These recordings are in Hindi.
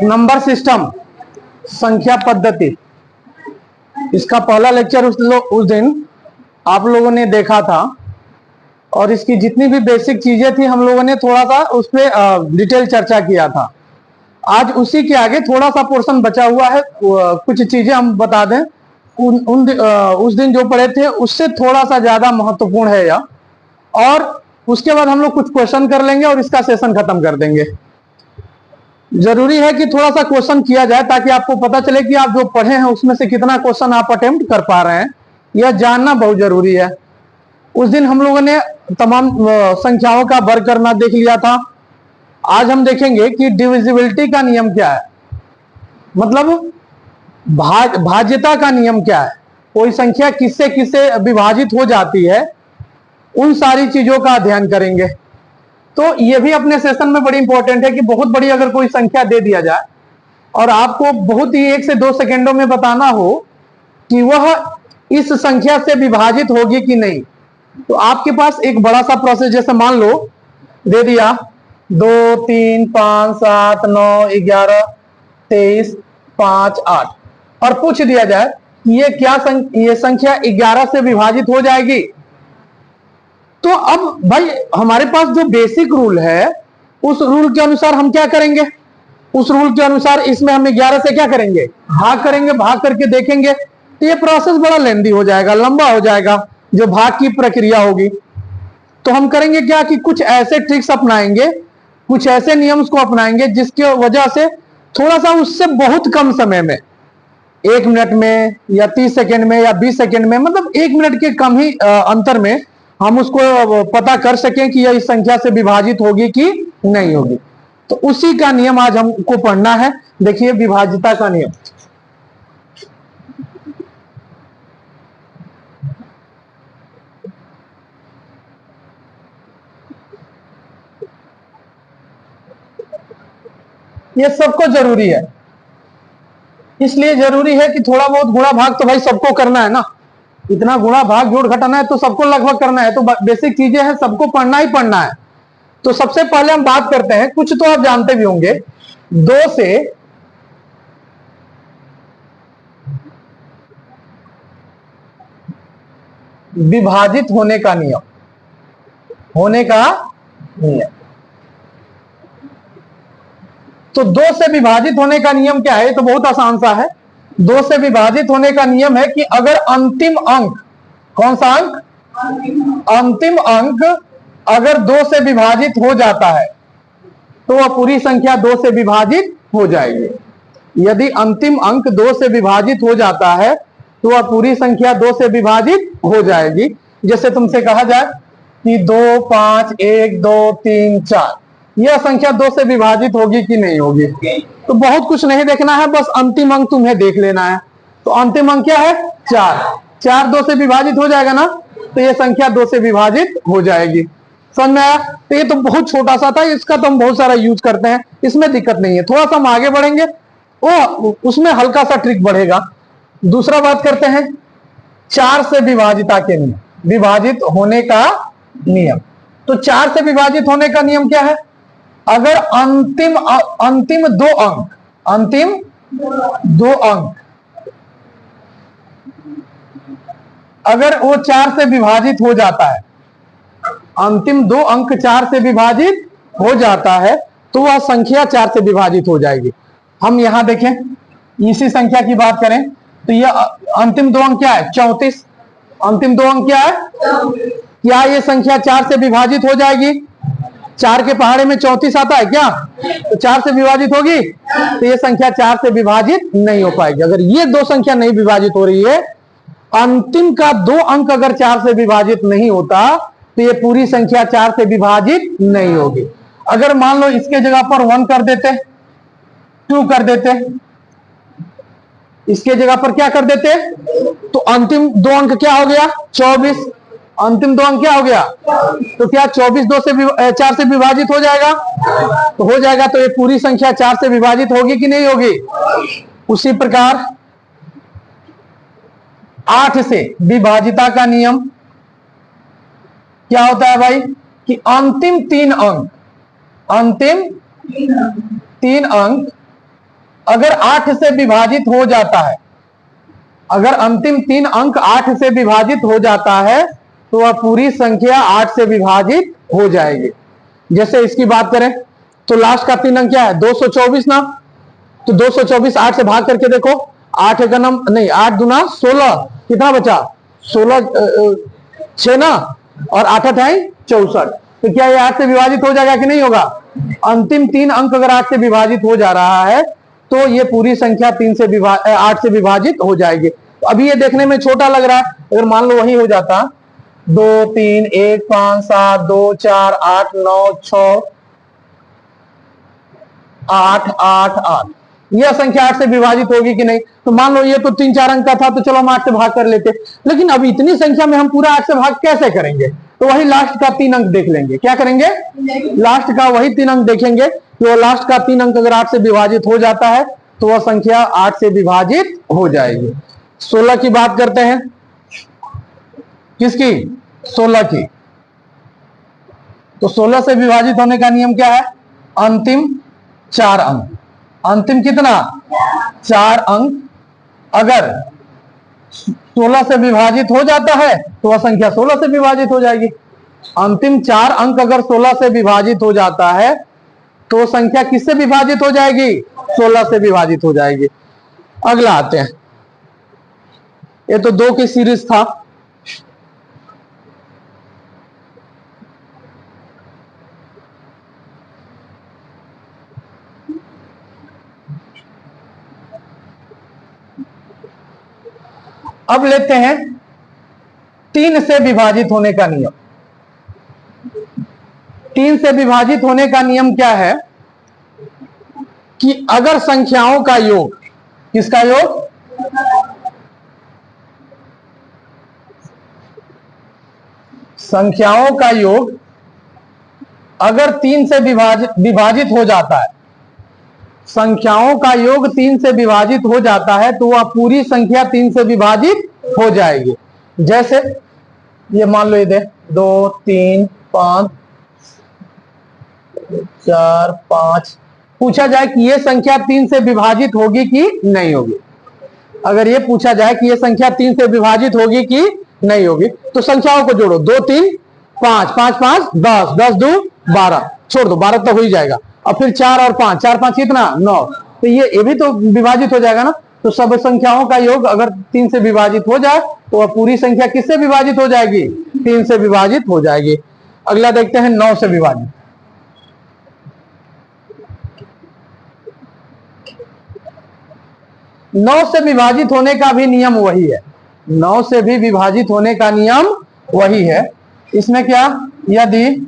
नंबर सिस्टम, संख्या पद्धति, इसका पहला लेक्चर उस दिन आप लोगों ने देखा था और इसकी जितनी भी बेसिक चीजें थी हम लोगों ने थोड़ा सा उस पर डिटेल चर्चा किया था। आज उसी के आगे थोड़ा सा पोर्शन बचा हुआ है, कुछ चीजें हम बता दें। उस दिन जो पढ़े थे उससे थोड़ा सा ज्यादा महत्वपूर्ण है यह, और उसके बाद हम लोग कुछ क्वेश्चन कर लेंगे और इसका सेशन खत्म कर देंगे। जरूरी है कि थोड़ा सा क्वेश्चन किया जाए ताकि आपको पता चले कि आप जो पढ़े हैं उसमें से कितना क्वेश्चन आप अटेम्प्ट कर पा रहे हैं, यह जानना बहुत जरूरी है। उस दिन हम लोगों ने तमाम संख्याओं का वर्ग करना देख लिया था। आज हम देखेंगे कि डिविजिबिलिटी का नियम क्या है, मतलब भाज्यता का नियम क्या है, कोई संख्या किससे किससे विभाजित हो जाती है, उन सारी चीजों का अध्ययन करेंगे। तो ये भी अपने सेशन में बड़ी इंपॉर्टेंट है कि बहुत बड़ी अगर कोई संख्या दे दिया जाए और आपको बहुत ही 1 से 2 सेकेंडों में बताना हो कि वह इस संख्या से विभाजित होगी कि नहीं, तो आपके पास एक बड़ा सा प्रोसेस, जैसे मान लो दे दिया 2 3 5 7 9 11 23 5 8 और पूछ दिया जाए कि ये संख्या 11 से विभाजित हो जाएगी। तो अब भाई हमारे पास जो बेसिक रूल है उस रूल के अनुसार हम क्या करेंगे, उस रूल के अनुसार इसमें हम 11 से क्या करेंगे, भाग करेंगे, भाग करके देखेंगे। तो ये प्रोसेस बड़ा लेंदी हो जाएगा, लंबा हो जाएगा जो भाग की प्रक्रिया होगी। तो हम करेंगे क्या कि कुछ ऐसे ट्रिक्स अपनाएंगे, कुछ ऐसे नियम्स को अपनाएंगे जिसकी वजह से थोड़ा सा उससे बहुत कम समय में, 1 मिनट में या 30 सेकेंड में या 20 सेकेंड में, मतलब 1 मिनट के कम ही अंतर में हम उसको पता कर सकें कि यह इस संख्या से विभाजित होगी कि नहीं होगी। तो उसी का नियम आज हमको पढ़ना है। देखिए विभाज्यता का नियम, ये सबको जरूरी है, इसलिए जरूरी है कि थोड़ा बहुत गुणा भाग तो भाई सबको करना है ना, इतना गुणा भाग जोड़ घटाना है तो सबको लगभग करना है। तो बेसिक चीजें हैं, सबको पढ़ना ही पढ़ना है। तो सबसे पहले हम बात करते हैं, कुछ तो आप जानते भी होंगे, 2 से विभाजित होने का नियम, होने का नियम। तो 2 से विभाजित होने का नियम क्या है, तो बहुत आसान सा है। 2 से विभाजित होने का नियम है कि अगर अंतिम अंक, कौन सा अंक, अंतिम अंक अगर 2 से विभाजित हो जाता है तो वह पूरी संख्या 2 से विभाजित हो जाएगी। यदि अंतिम अंक 2 से विभाजित हो जाता है तो वह पूरी संख्या 2 से विभाजित हो जाएगी। जैसे तुमसे कहा जाए कि 2 5 1 2 3 4, यह संख्या 2 से विभाजित होगी कि नहीं होगी, तो बहुत कुछ नहीं देखना है, बस अंतिम अंक तुम्हें देख लेना है। तो अंतिम अंक क्या है, 4, 4 2 से विभाजित हो जाएगा ना, तो यह संख्या 2 से विभाजित हो जाएगी। समझ में आया? तो ये तो बहुत छोटा सा था, इसका तो हम बहुत सारा यूज करते हैं, इसमें दिक्कत नहीं है। थोड़ा सा हम आगे बढ़ेंगे, वो उसमें हल्का सा ट्रिक बढ़ेगा। दूसरा बात करते हैं 4 से विभाजिता के नियम, विभाजित होने का नियम। तो 4 से विभाजित होने का नियम क्या है, अगर अंतिम 2 अंक, अंतिम 2 अंक अगर वो 4 से विभाजित हो जाता है, अंतिम 2 अंक 4 से विभाजित हो जाता है तो वह संख्या 4 से विभाजित हो जाएगी। हम यहां देखें, इसी संख्या की बात करें तो यह अंतिम 2 अंक क्या है, 34। अंतिम 2 अंक क्या है, क्या यह संख्या 4 से विभाजित हो जाएगी? 4 के पहाड़े में 34 आता है क्या, तो 4 से विभाजित होगी? तो यह संख्या 4 से विभाजित नहीं हो पाएगी। अगर ये 2 संख्या नहीं विभाजित हो रही है, अंतिम का 2 अंक अगर 4 से विभाजित नहीं होता तो ये पूरी संख्या 4 से विभाजित नहीं होगी। अगर मान लो इसके जगह पर 1 कर देते, 2 कर देते, इसके जगह पर क्या कर देते, तो अंतिम 2 अंक क्या हो गया, 24। अंतिम 2 अंक क्या हो गया, तो क्या 24 4 से विभाजित हो जाएगा, तो हो जाएगा। तो ये पूरी संख्या 4 से विभाजित होगी कि नहीं होगी? उसी प्रकार 8 से विभाजिता का नियम क्या होता है भाई, कि अंतिम 3 अंक, अंतिम 3 अंक अगर 8 से विभाजित हो जाता है, अगर अंतिम 3 अंक 8 से विभाजित हो जाता है तो वह पूरी संख्या 8 से विभाजित हो जाएगी। जैसे इसकी बात करें तो लास्ट का 3 अंक क्या है, 224 ना। तो 224 8 से भाग करके देखो, 8 का नम नहीं 8 दूना 16, कितना बचा 16 6 ना, और 8 है 64। तो क्या ये 8 से विभाजित हो जाएगा कि नहीं होगा? अंतिम 3 अंक अगर 8 से विभाजित हो जा रहा है तो ये पूरी संख्या 8 से विभाजित हो जाएगी। तो अभी ये देखने में छोटा लग रहा है, अगर मान लो वही हो जाता 2 3 1 5 7 2 4 8 9 6 8 8 8, यह संख्या 8 से विभाजित होगी कि नहीं? तो मान लो ये तो 3 4 अंक का था तो चलो हम 8 से भाग कर लेते, लेकिन अब इतनी संख्या में हम पूरा 8 से भाग कैसे करेंगे? तो वही लास्ट का 3 अंक देख लेंगे। क्या करेंगे? लास्ट का वही 3 अंक देखेंगे कि वो लास्ट का 3 अंक अगर 8 से विभाजित हो जाता है तो वह संख्या 8 से विभाजित हो जाएगी। 16 की बात करते हैं, किसकी? 16 की। तो 16 से विभाजित होने का नियम क्या है? अंतिम 4 अंक। अंतिम कितना? 4 अंक अगर 16 से विभाजित हो जाता है तो वह संख्या 16 से विभाजित हो जाएगी। अंतिम 4 अंक अगर 16 से विभाजित हो जाता है तो संख्या किससे विभाजित हो जाएगी? 16 से विभाजित हो जाएगी। अगला आते हैं, ये तो 2 की सीरीज था। अब लेते हैं 3 से विभाजित होने का नियम। 3 से विभाजित होने का नियम क्या है कि अगर संख्याओं का योग, किसका योग? संख्याओं का योग अगर 3 से विभाजित हो जाता है, संख्याओं का योग 3 से विभाजित हो जाता है तो वह पूरी संख्या 3 से विभाजित हो जाएगी। जैसे ये मान लो, ये दे 2 3 5 4 5, पूछा जाए कि ये संख्या 3 से विभाजित होगी कि नहीं होगी। अगर ये पूछा जाए कि ये संख्या 3 से विभाजित होगी कि नहीं होगी तो संख्याओं को जोड़ो, 2 3 5 5 5 10 10 2 12, छोड़ दो 12 तो हो ही जाएगा। और फिर 4 और 5, 4 5 कितना 9, तो ये भी तो विभाजित हो जाएगा ना। तो सब संख्याओं का योग अगर 3 से विभाजित हो जाए तो वह पूरी संख्या किससे विभाजित हो जाएगी? 3 से विभाजित हो जाएगी। अगला देखते हैं 9 से विभाजित। 9 से विभाजित होने का भी नियम वही है। 9 से भी विभाजित होने का नियम वही है। इसमें क्या, यदि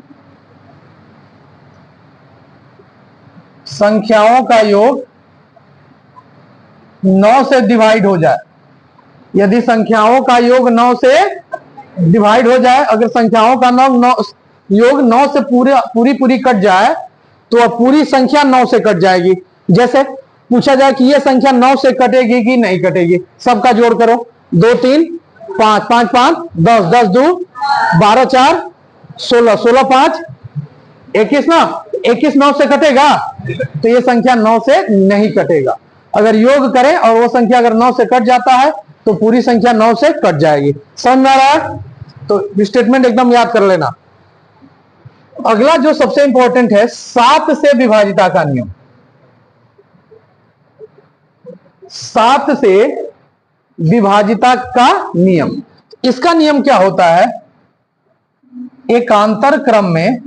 संख्याओं का योग 9 से डिवाइड हो जाए, यदि संख्याओं का योग 9 से डिवाइड हो जाए, अगर संख्याओं का योग 9 से पूरी कट जाए तो वह पूरी संख्या 9 से कट जाएगी। जैसे पूछा जाए कि यह संख्या 9 से कटेगी कि नहीं कटेगी, सबका जोड़ करो, 2 3 5 5 5 10 10 2 12 4 16 16 5 21 ना, 21 9 से कटेगा? तो ये संख्या 9 से नहीं कटेगा। अगर योग करें और वो संख्या अगर 9 से कट जाता है तो पूरी संख्या 9 से कट जाएगी। समझ में आ रहा है? तो स्टेटमेंट एकदम याद कर लेना। अगला जो सबसे इंपॉर्टेंट है, 7 से विभाजिता का नियम। 7 से विभाजिता का नियम, इसका नियम क्या होता है? एकांतर क्रम में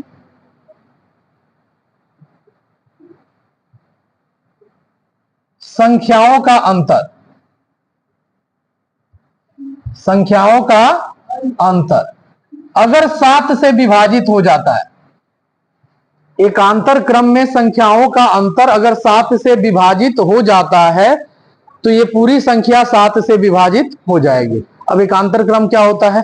संख्याओं का अंतर, संख्याओं का अंतर अगर 7 से विभाजित हो जाता है, एकांतर क्रम में संख्याओं का अंतर अगर 7 से विभाजित हो जाता है तो ये पूरी संख्या 7 से विभाजित हो जाएगी। अब एकांतर क्रम क्या होता है?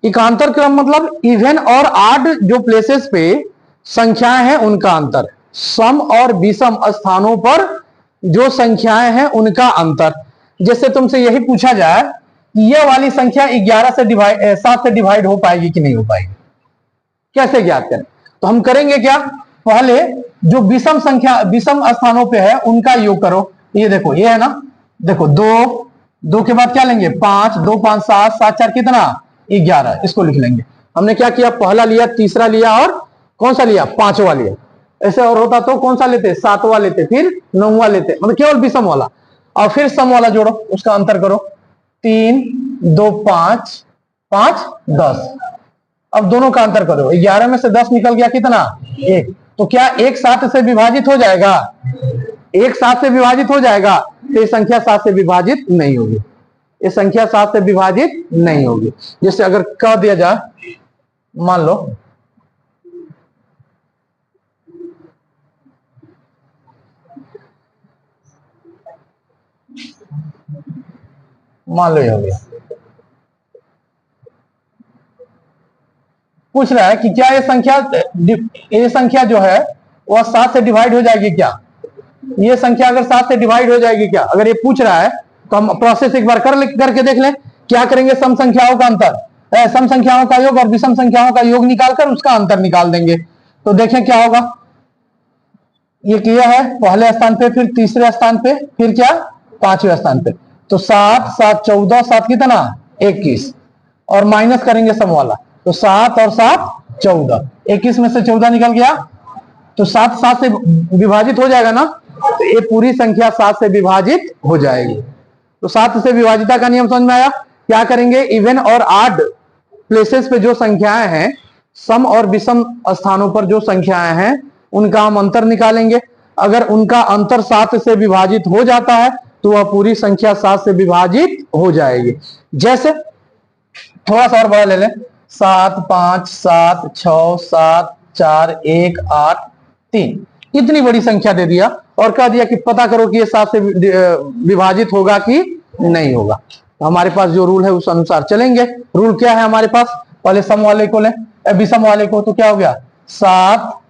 एकांतर क्रम मतलब इवन और ऑड जो प्लेसेस पे संख्याएं हैं उनका अंतर, सम और विषम स्थानों पर जो संख्याएं हैं उनका अंतर। जैसे तुमसे यही पूछा जाए कि यह वाली संख्या 11 से 7 से डिवाइड हो पाएगी कि नहीं हो पाएगी, कैसे ज्ञात करें? तो हम करेंगे क्या, पहले जो विषम संख्या विषम स्थानों पे है उनका योग करो। ये देखो ये है ना, देखो 2 2 के बाद क्या लेंगे 5, 2 5 7, 7 4 कितना 11, इसको लिख लेंगे। हमने क्या किया, पहला लिया, तीसरा लिया और कौन सा लिया, पांचवा लिया। ऐसे और होता तो कौन सा लेते, सातवां लेते, फिर नौवां लेते, मतलब केवल विषम वाला, और फिर सम वाला जोड़ो, उसका अंतर करो। 3 2 5 5 10। अब दोनों का अंतर करो, 11 में से 10 निकल गया कितना 1। तो क्या 1 7 से विभाजित हो जाएगा, 1 7 से विभाजित हो जाएगा, तो ये संख्या 7 से विभाजित नहीं होगी, ये संख्या 7 से विभाजित नहीं होगी। जैसे अगर कह दिया जाए, मान लो ये हो गया, पूछ रहा है कि क्या ये संख्या जो है वह 7 से डिवाइड हो जाएगी क्या, ये संख्या अगर 7 से डिवाइड हो जाएगी क्या, अगर ये पूछ रहा है तो हम प्रोसेस एक बार करके देख लें। क्या करेंगे, सम संख्याओं का अंतर, सम संख्याओं का योग और विषम संख्याओं का योग निकालकर उसका अंतर निकाल देंगे। तो देखें क्या होगा, ये किया है पहले स्थान पे, फिर तीसरे स्थान पे, फिर क्या पांचवें स्थान पे। तो 7 7 14, 7 कितना 21, और माइनस करेंगे सम वाला, तो 7 और 7 14, 21 में से 14 निकल गया, तो 7 7 से विभाजित हो जाएगा ना, तो ये पूरी संख्या 7 से विभाजित हो जाएगी। तो 7 से विभाजिता का नियम समझ में आया। क्या करेंगे, इवन और ऑड प्लेसेस पे जो संख्याएं हैं, सम और विषम स्थानों पर जो संख्याएं हैं, उनका हम अंतर निकालेंगे। अगर उनका अंतर 7 से विभाजित हो जाता है तो वह पूरी संख्या 7 से विभाजित हो जाएगी। जैसे थोड़ा सा और बड़ा ले लें, 7 5 7 6 7 4 1 8 3, इतनी बड़ी संख्या दे दिया और कह दिया कि पता करो कि ये 7 से विभाजित होगा कि नहीं होगा। तो हमारे पास जो रूल है उस अनुसार चलेंगे। रूल क्या है हमारे पास, पहले सम वाले को लें, विषम वाले को, तो क्या हो गया 7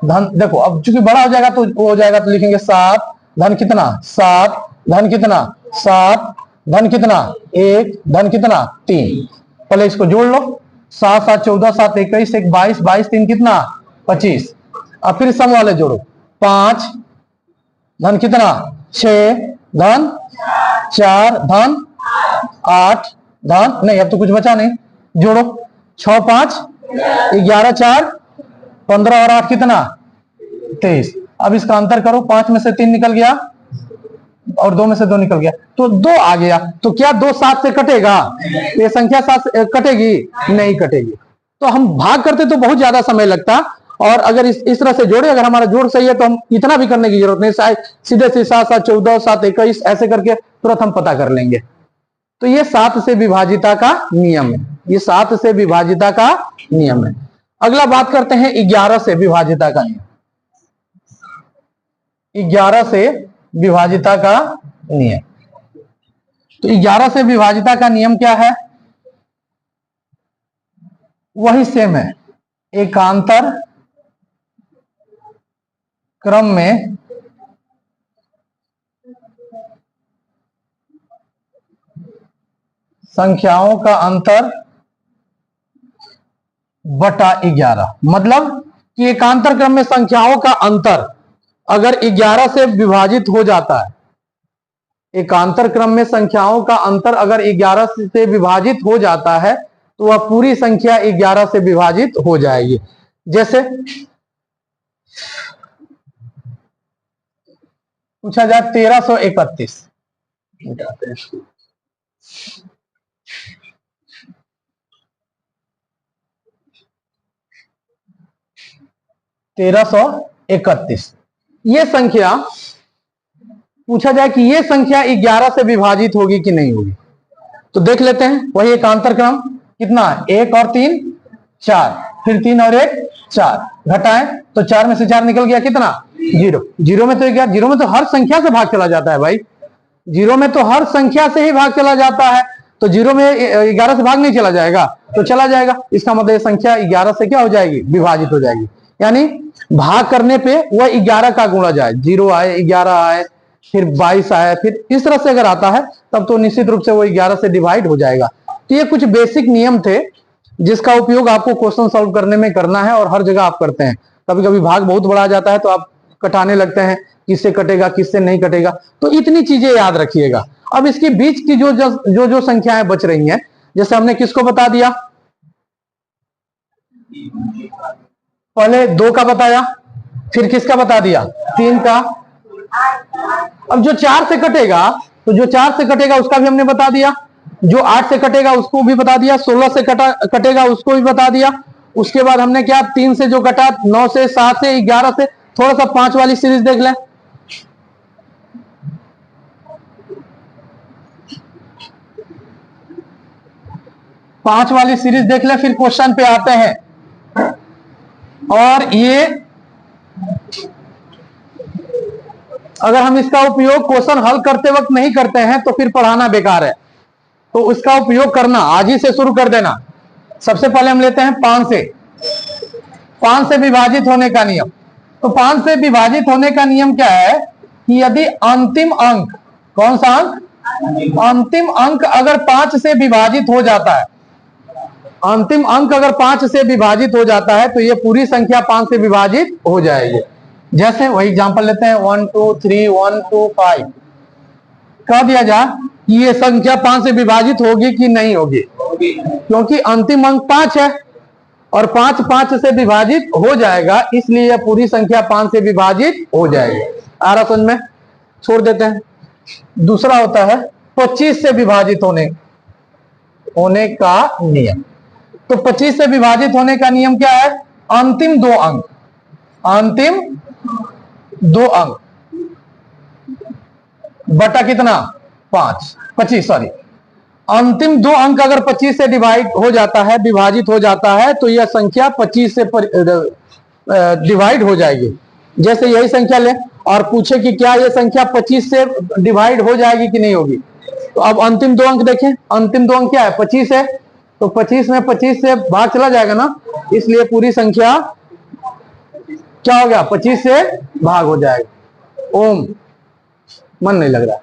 धन, देखो अब चूंकि बड़ा हो जाएगा तो हो जाएगा, तो लिखेंगे 7 धन कितना 7 धन कितना 7 धन कितना 1 धन कितना 3। पहले इसको जोड़ लो, 7 7 14 7 21 1 22 22 3 कितना 25। अब फिर सम वाले जोड़ो, 5 धन कितना 6 धन 4 धन 8 धन, नहीं अब तो कुछ बचा नहीं, जोड़ो 6 5 11 4 15 और 8 कितना 23। अब इसका अंतर करो, 5 में से 3 निकल गया और 2 में से 2 निकल गया, तो 2 आ गया। तो क्या 2 7 से कटेगा, ये संख्या 7 से कटेगी, नहीं कटेगी। तो हम भाग करते तो बहुत ज्यादा समय लगता, और अगर इस तरह से जोड़े, अगर हमारा जोड़ सही है तो हम इतना भी करने की जरूरत नहीं, सीधे से 7 7 14 7 21 ऐसे करके तुरंत हम पता कर लेंगे। तो ये 7 से विभाजिता का नियम है, ये 7 से विभाजिता का नियम है। अगला बात करते हैं 11 से विभाजिता का नियम। 11 से विभाजिता का नियम, तो 11 से विभाजिता का नियम क्या है, वही सेम है, एकांतर क्रम में संख्याओं का अंतर बटा 11। मतलब कि एकांतर क्रम में संख्याओं का अंतर अगर 11 से विभाजित हो जाता है, एकांतर क्रम में संख्याओं का अंतर अगर 11 से विभाजित हो जाता है तो वह पूरी संख्या 11 से विभाजित हो जाएगी। जैसे पूछा जाए 1331, 1331, ये संख्या पूछा जाए कि ये संख्या 11 से विभाजित होगी कि नहीं होगी, तो देख लेते हैं। वही एकांतर क्रम कितना, 1 और 3 4, फिर 3 और 1 4, घटाएं तो 4 में से 4 निकल गया कितना 0। 0 में तो क्या, 0 में तो हर संख्या से भाग चला जाता है भाई, 0 में तो हर संख्या से ही भाग चला जाता है, तो 0 में 11 से भाग नहीं चला जाएगा, तो चला जाएगा। इसका मतलब ये संख्या 11 से क्या हो जाएगी, विभाजित हो जाएगी। यानी भाग करने पे वह 11 का गुणा जाए, 0 आए 11 आए फिर 22 आए, फिर इस तरह से अगर आता है तब तो निश्चित रूप से वो 11 से डिवाइड हो जाएगा। तो ये कुछ बेसिक नियम थे जिसका उपयोग आपको क्वेश्चन सॉल्व करने में करना है, और हर जगह आप करते हैं। कभी कभी भाग बहुत बड़ा आ जाता है तो आप कटाने लगते हैं, किससे कटेगा किससे नहीं कटेगा। तो इतनी चीजें याद रखिएगा। अब इसके बीच की जो संख्याएं बच रही हैं, जैसे हमने किसको बता दिया, पहले 2 का बताया, फिर किसका बता दिया, 3 का। अब जो 4 से कटेगा, तो जो 4 से कटेगा उसका भी हमने बता दिया, जो 8 से कटेगा उसको भी बता दिया, 16 से कटेगा उसको भी बता दिया। उसके बाद हमने क्या, 3 से जो कटा, 9 से, 7 से, 11 से, थोड़ा सा 5 वाली सीरीज देख लें। पांच वाली सीरीज देख लें, फिर क्वेश्चन पे आते हैं। और ये अगर हम इसका उपयोग क्वेश्चन हल करते वक्त नहीं करते हैं तो फिर पढ़ाना बेकार है। तो इसका उपयोग करना, आज ही से शुरू कर देना। सबसे पहले हम लेते हैं 5 से। 5 से विभाजित होने का नियम। तो 5 से विभाजित होने का नियम क्या है कि यदि अंतिम अंक, कौन सा अंक, अंतिम अंक अगर 5 से विभाजित हो जाता है, अंतिम अंक अगर 5 से विभाजित हो जाता है तो ये पूरी संख्या 5 से विभाजित हो जाएगी। जैसे वही एग्जांपल लेते हैं 1 2 3 1 2 5। कह दिया जाए कि ये संख्या 5 से विभाजित होगी कि नहीं होगी, क्योंकि अंतिम अंक 5 है और 5 5 से विभाजित हो जाएगा, इसलिए यह पूरी संख्या 5 से विभाजित हो जाएगी। आ रहा समझ में, छोड़ देते हैं। दूसरा होता है 25 से विभाजित होने का नियम। तो 25 से विभाजित होने का नियम क्या है, अंतिम 2 अंक, अंतिम 2 अंक बटा कितना, 5, 25 सॉरी, अंतिम 2 अंक अगर 25 से डिवाइड हो जाता है, विभाजित हो जाता है, तो यह संख्या 25 से डिवाइड हो जाएगी। जैसे यही संख्या ले और पूछे कि क्या यह संख्या 25 से डिवाइड हो जाएगी कि नहीं होगी। तो अब अंतिम 2 अंक देखें, अंतिम 2 अंक क्या है, 25 है, तो 25 में 25 से भाग चला जाएगा ना, इसलिए पूरी संख्या क्या हो गया, 25 से भाग हो जाएगा। ओम, मन नहीं लग रहा,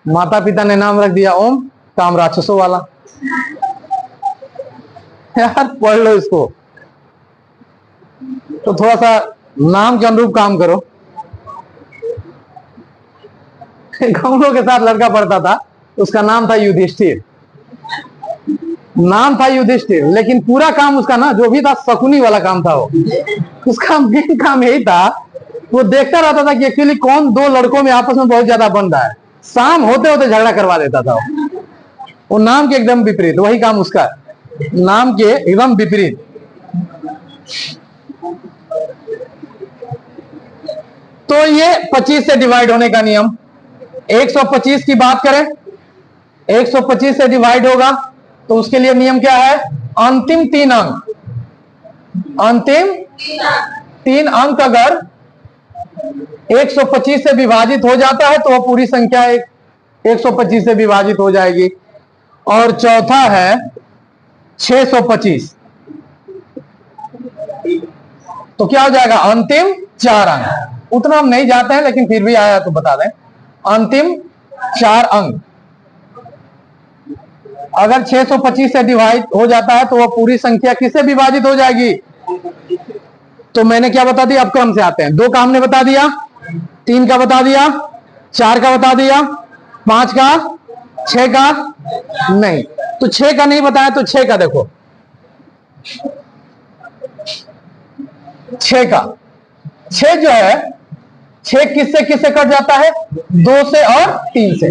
माता पिता ने नाम रख दिया ओम, काम राक्षसों वाला। यार पढ़ लो इसको, तो थोड़ा सा नाम के अनुरूप काम करो। कौनों के साथ लड़का पढ़ता था, उसका नाम था युधिष्ठिर, नाम था युधिष्ठिर, लेकिन पूरा काम उसका ना जो भी था शकुनी वाला काम था। वो उसका मेन काम यही था, वो देखता रहता था कि एक्चुअली कौन 2 लड़कों में आपस में बहुत ज्यादा बन रहा है, शाम होते होते झगड़ा करवा देता था। वो नाम के एकदम विपरीत, वही काम उसका, नाम के एकदम विपरीत। तो ये 25 से डिवाइड होने का नियम। 125 की बात करें, 125 से डिवाइड होगा तो उसके लिए नियम क्या है, अंतिम 3 अंक, अंतिम 3 अंक अगर 125 से विभाजित हो जाता है तो वह पूरी संख्या 125 से विभाजित हो जाएगी। और चौथा है 625, तो क्या हो जाएगा, अंतिम 4 अंक। उतना हम नहीं जाते हैं लेकिन फिर भी आया तो बता दें, अंतिम 4 अंक अगर 625 से डिवाइड हो जाता है तो वह पूरी संख्या किससे विभाजित हो जाएगी। तो मैंने क्या बता दिया, अब क्रम से आते हैं। 2 का हमने बता दिया, 3 का बता दिया, 4 का बता दिया, 5 का, 6 का नहीं, तो 6 का नहीं बताया, तो 6 का देखो, 6 का, 6 जो है, 6 किससे किससे कट जाता है, 2 से और 3 से।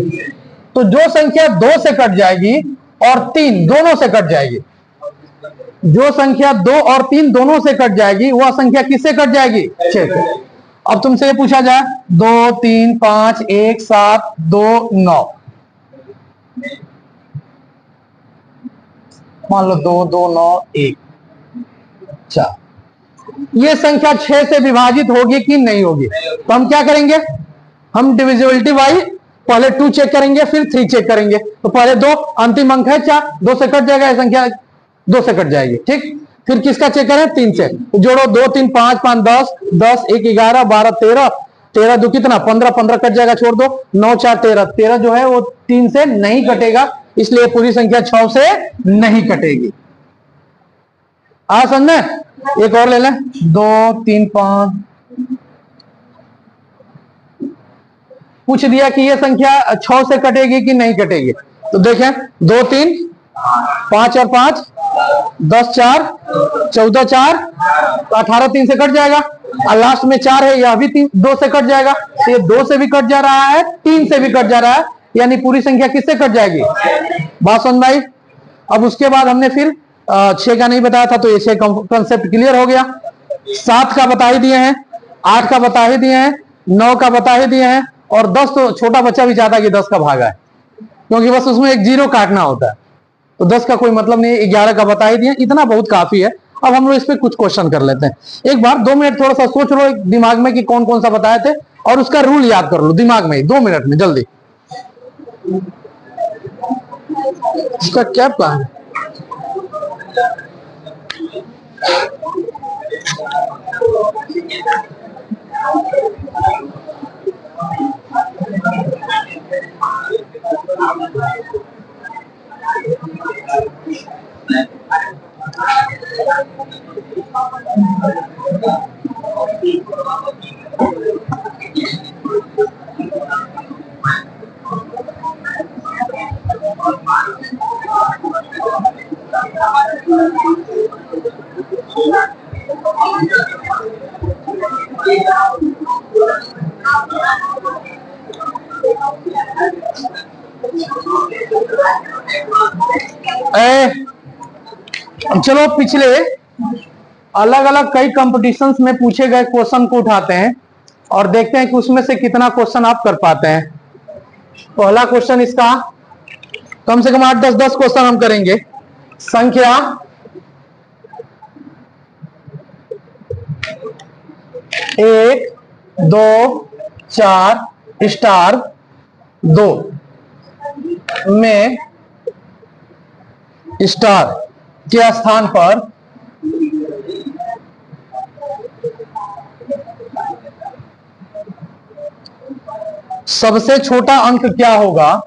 तो जो संख्या 2 से कट जाएगी और 3 दोनों से कट जाएगी, जो संख्या 2 और 3 दोनों से कट जाएगी वह संख्या किससे कट जाएगी, 6 से। अब तुमसे ये पूछा जाए 2 3 5 1 7 2 9, मान लो 2 2 9 1 4, ये संख्या 6 से विभाजित होगी कि नहीं होगी। तो हम क्या करेंगे, हम डिविजिबिलिटी बाई पहले 2 चेक करेंगे, फिर 3 चेक करेंगे। तो पहले 2, अंतिम अंक है 4, 2 से कट जाएगा, यह संख्या 2 से कट जाएगी, ठीक। फिर किसका चेक करें, 3 से, तो जोड़ो 2 3 5 5 10 10 1 11 12 13 13 2 कितना 15 15 कट जाएगा, छोड़ दो, 9 4 13 13 जो है वो 3 से नहीं कटेगा, इसलिए पूरी संख्या 6 से नहीं कटेगी। आ समझ में, एक और ले लें, 2 3 5 पूछ दिया कि ये संख्या 6 से कटेगी कि नहीं कटेगी। तो देखें 2 3 5 और 5 10 4 14 4 तो 18 3 से कट जाएगा और लास्ट में 4 है, यह भी 2 से कट जाएगा। तो ये 2 से भी कट जा रहा है, 3 से भी कट जा रहा है, यानी पूरी संख्या किससे कट जाएगी? बात समझ में आई? अब उसके बाद हमने फिर 6 का नहीं बताया था, तो ये 6 कंसेप्ट क्लियर हो गया। 7 का बता ही दिए हैं, 8 का बता ही दिए हैं, 9 का बता ही दिए हैं, और 10 तो छोटा बच्चा भी चाहता है कि 10 का भागा है, क्योंकि बस उसमें एक 0 काटना होता है, तो 10 का कोई मतलब नहीं। 11 का बता ही दिए, इतना बहुत काफी है। अब हम लोग इस पे कुछ क्वेश्चन कर लेते हैं। एक बार 2 मिनट थोड़ा सा सोच लो दिमाग में कि कौन कौन सा बताए थे, और उसका रूल याद कर लो दिमाग में 2 मिनट में, जल्दी। इसका क्या प्लान है? चलो पिछले अलग अलग कई कंपटीशंस में पूछे गए क्वेश्चन को उठाते हैं और देखते हैं कि उसमें से कितना क्वेश्चन आप कर पाते हैं। पहला क्वेश्चन इसका कम से कम 8-10 क्वेश्चन हम करेंगे। संख्या 1 2 4 स्टार 2 में स्टार के स्थान पर सबसे छोटा अंक क्या होगा?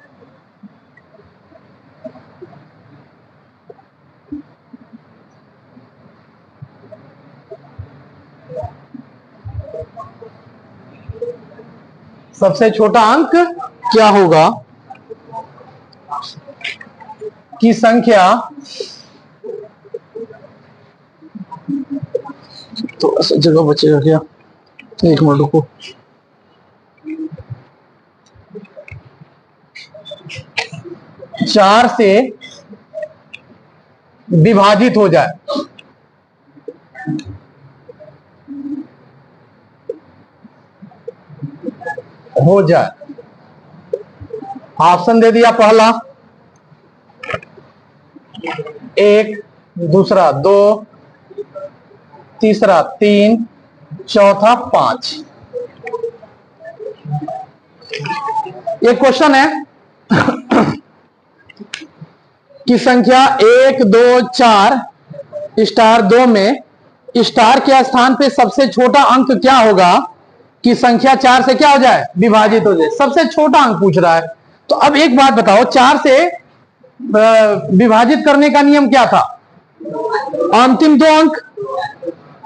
सबसे छोटा अंक क्या होगा की संख्या, तो ऐसा जगह बचेगा क्या? एक मिनट रुको। चार से विभाजित हो जाए, ऑप्शन दे दिया। पहला 1, दूसरा 2, तीसरा 3, चौथा 5। ये क्वेश्चन है कि संख्या 1 2 4 स्टार 2 में स्टार के स्थान पे सबसे छोटा अंक क्या होगा कि संख्या 4 से क्या हो जाए? विभाजित हो जाए। सबसे छोटा अंक पूछ रहा है। तो अब एक बात बताओ, 4 से विभाजित करने का नियम क्या था? अंतिम 2 अंक।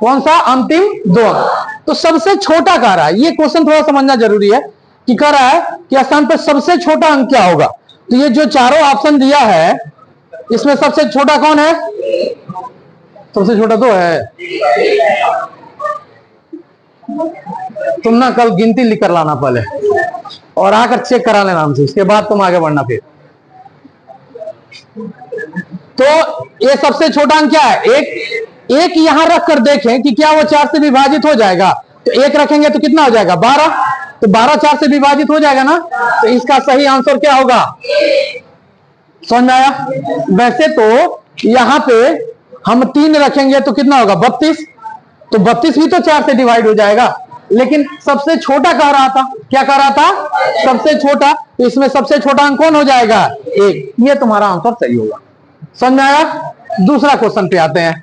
कौन सा? अंतिम 2 अंक। तो सबसे छोटा कह रहा है, ये क्वेश्चन थोड़ा समझना जरूरी है कि कह रहा है कि स्थान पर सबसे छोटा अंक क्या होगा। तो ये जो चारों ऑप्शन दिया है इसमें सबसे छोटा कौन है? सबसे छोटा तो है। तुम ना कल गिनती लिख कर लाना पहले और आकर चेक करा लेना हमसे, उसके बाद तुम आगे बढ़ना। फिर तो ये सबसे छोटा अंक क्या है? एक यहां रख कर देखें कि क्या वो 4 से विभाजित हो जाएगा। तो 1 रखेंगे तो कितना हो जाएगा? 12। तो 12 4 से विभाजित हो जाएगा ना। तो इसका सही आंसर क्या होगा? समझ में आया? वैसे तो यहां पे हम 3 रखेंगे तो कितना होगा? 32। तो 32 भी तो 4 से डिवाइड हो जाएगा, लेकिन सबसे छोटा कह रहा था। क्या कह रहा था? सबसे छोटा। तो इसमें सबसे छोटा अंक कौन हो जाएगा? 1। ये तुम्हारा आंसर सही होगा। समझ में आया? दूसरा क्वेश्चन पे आते हैं।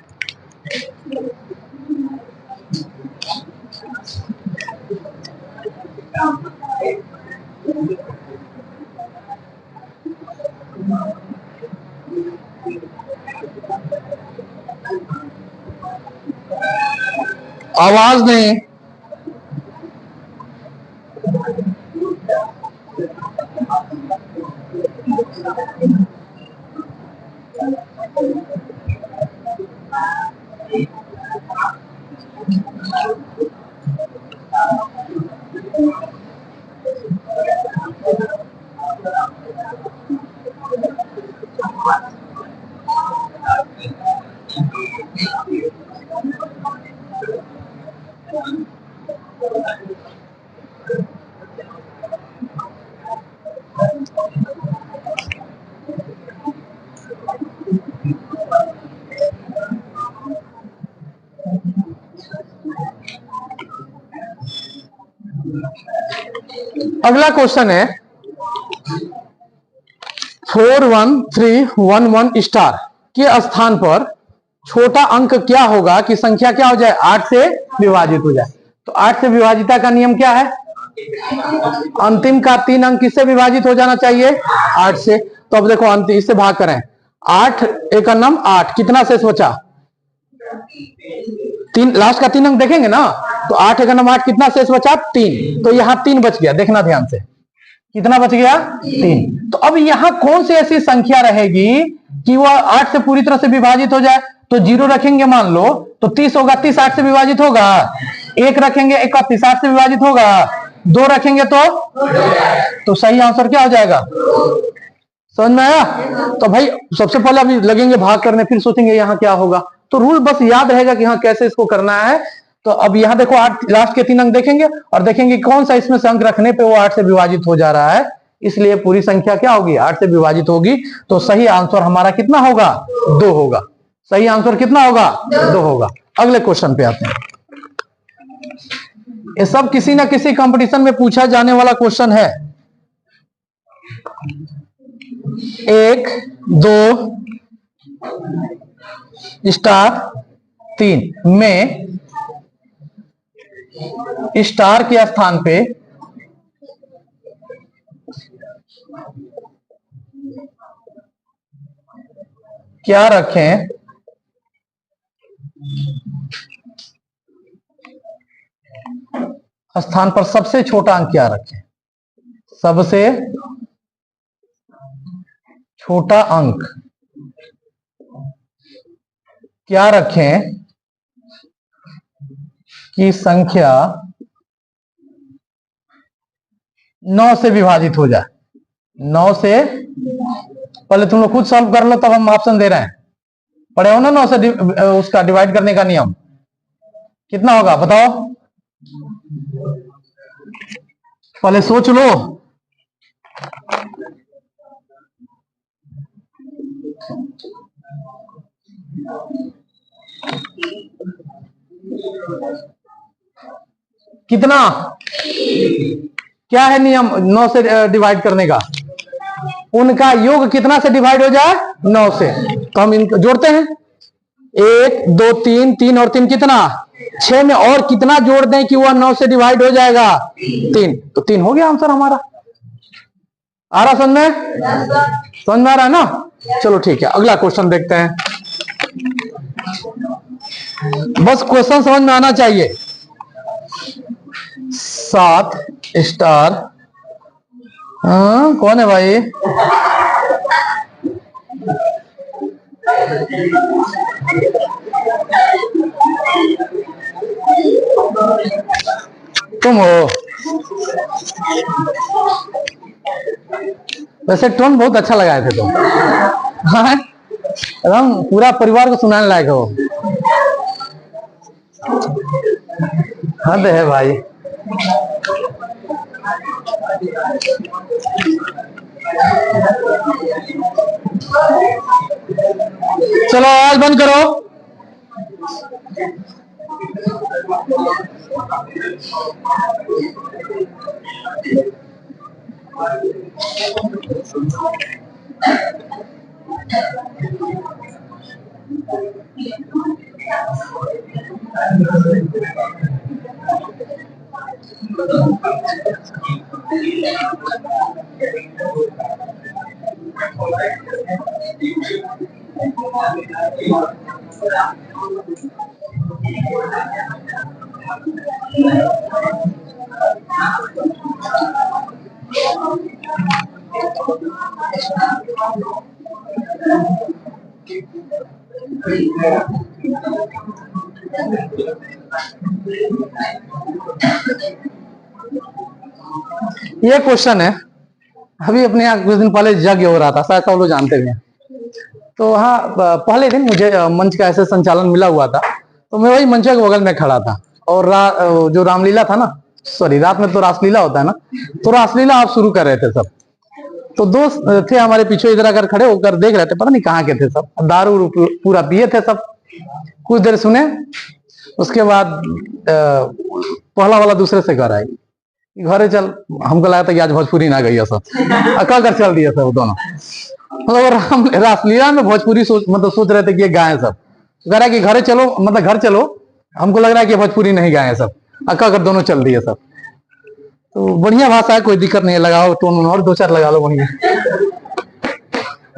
आवाज नहीं। अगला क्वेश्चन है 41311 स्टार के स्थान पर छोटा अंक क्या होगा कि संख्या क्या हो जाए 8 से विभाजित हो जाए। तो 8 से विभाजिता का नियम क्या है? अंतिम का 3 अंक किससे विभाजित हो जाना चाहिए? 8 से। तो अब देखो अंतिम इससे भाग करें, 8 एक नम 8, कितना शेष बचा? 3, लास्ट का 3 अंक देखेंगे ना, तो 8 एक नम 8, कितना शेष बचा? 3। तो यहाँ 3 बच गया, देखना ध्यान से, कितना बच गया? 3। तो अब यहाँ कौन सी ऐसी संख्या रहेगी कि वह 8 से पूरी तरह से विभाजित हो जाए? तो 0 रखेंगे मान लो तो 30 होगा, 30 8 से विभाजित होगा। 1 रखेंगे 31 8 से विभाजित होगा। 2 रखेंगे तो सही आंसर क्या हो जाएगा? समझ में आया? तो भाई सबसे पहले अभी लगेंगे भाग करने, फिर सोचेंगे यहाँ क्या होगा। तो रूल बस याद रहेगा कि हाँ कैसे इसको करना है। तो अब यहाँ देखो 8 लास्ट के 3 अंक देखेंगे और देखेंगे कौन सा इसमें से अंक रखने पे वो 8 से विभाजित हो जा रहा है, इसलिए पूरी संख्या क्या होगी? 8 से विभाजित होगी। तो सही आंसर हमारा कितना होगा? 2 होगा। सही आंसर कितना होगा? 2 होगा। अगले क्वेश्चन पे आते हैं। ये सब किसी ना किसी कंपटीशन में पूछा जाने वाला क्वेश्चन है। 1 2 स्टार 3 में स्टार के स्थान पे क्या रखें? स्थान पर सबसे छोटा अंक क्या रखें? सबसे छोटा अंक क्या रखें कि संख्या 9 से विभाजित हो जाए? 9 से, पहले तुम लोग खुद सॉल्व कर लो तब हम ऑप्शन दे रहे हैं। पढ़े हो ना 9 से उसका डिवाइड करने का नियम? कितना होगा बताओ, पहले सोच लो। कितना, क्या है नियम 9 से डिवाइड करने का? उनका योग कितना से डिवाइड हो जाए? 9 से। तो हम इनको जोड़ते हैं, 1 2 3, 3 और 3 कितना? 6 में और कितना जोड़ दें कि वह 9 से डिवाइड हो जाएगा? 3। तो 3 हो गया आंसर हमारा। आ रहा समझ में? समझ में आ रहा है ना? चलो ठीक है, अगला क्वेश्चन देखते हैं। बस क्वेश्चन समझ में आना चाहिए। 7 स्टार, कौन है भाई? तुम हो? वैसे टोन बहुत अच्छा लगाए थे तुम। हाँ एकदम पूरा परिवार को सुनाने लायक हो। हद है भाई। चलो आवाज बंद करो। ये क्वेश्चन है, अभी अपने यहाँ कुछ दिन पहले यज्ञ हो रहा था, शायद सब लोग जानते भी हैं। तो हाँ, पहले दिन मुझे मंच का ऐसे संचालन मिला हुआ था, तो मैं वही मंच के बगल में खड़ा था। और जो रामलीला था ना, सॉरी, रात में तो रासलीला होता है ना, तो रासलीला आप शुरू कर रहे थे सब। तो दोस्त थे हमारे पीछे, इधर आकर खड़े होकर देख रहे थे, पता नहीं कहाँ के थे सब, दारू पूरा पिए थे सब। कुछ देर सुने, उसके बाद पहला वाला दूसरे से घर आई, घरे चल। हमको लगा था कि आज भोजपुरी ना गई सब, अकड़ कर चल दिया सब दोनों। मतलब रासलीला में भोजपुरी सोच रहे थे कि ये गाय सब, कह रहा है कि घरे चलो, मतलब घर चलो। हमको लग रहा है कि भोजपुरी नहीं गाए सब, अक्का कर दोनों चल दिए सब। तो बढ़िया भाषा है, कोई दिक्कत नहीं है, लगाओ टोन और 2-4 लगा लो, बढ़िया।